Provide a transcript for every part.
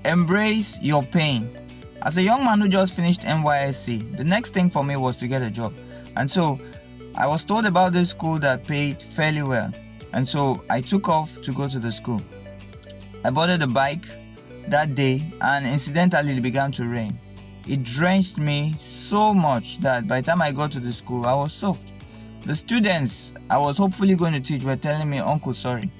embrace your pain. As a young man who just finished NYSC, the next thing for me was to get a job. And so I was told about this school that paid fairly well. And so I took off to go to the school. I boarded a bike that day, and incidentally it began to rain. It drenched me so much that by the time I got to the school, I was soaked. The students I was hopefully going to teach were telling me, "Uncle, sorry."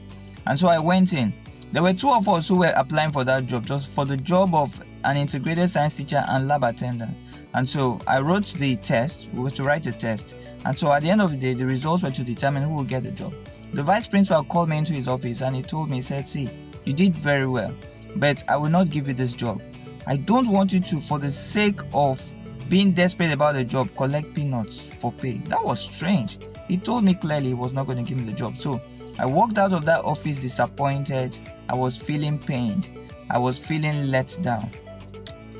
And so I went in. There were two of us who were applying for that job, just for the job of an integrated science teacher and lab attendant. And so I wrote the test. We were to write a test. And so at the end of the day, the results were to determine who would get the job. The vice principal called me into his office and he told me, he said, "See, you did very well, but I will not give you this job. I don't want you to, for the sake of being desperate about the job, collect peanuts for pay." That was strange. He told me clearly he was not going to give me the job. So I walked out of that office disappointed. I was feeling pained. I was feeling let down.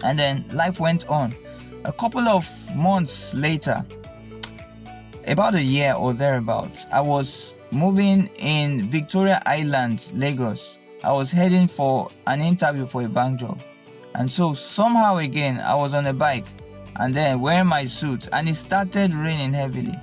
And then life went on. A couple of months later, about a year or thereabouts, I was moving in Victoria Island, Lagos. I was heading for an interview for a bank job. And so somehow again, I was on a bike and then wearing my suit, and it started raining heavily.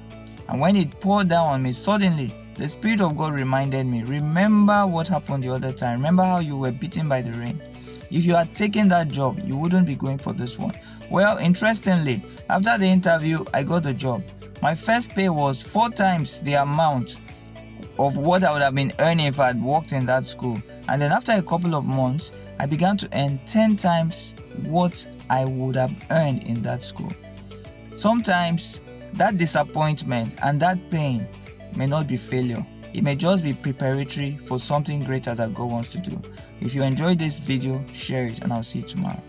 And when it poured down on me, suddenly the Spirit of God reminded me, remember what happened the other time. Remember how you were beaten by the rain. If you had taken that job, you wouldn't be going for this one. Well, interestingly, after the interview, I got the job. My first pay was 4 times the amount of what I would have been earning if I had worked in that school. And then after a couple of months, I began to earn 10 times what I would have earned in that school. Sometimes that disappointment and that pain may not be failure. It may just be preparatory for something greater that God wants to do. If you enjoyed this video, share it, and I'll see you tomorrow.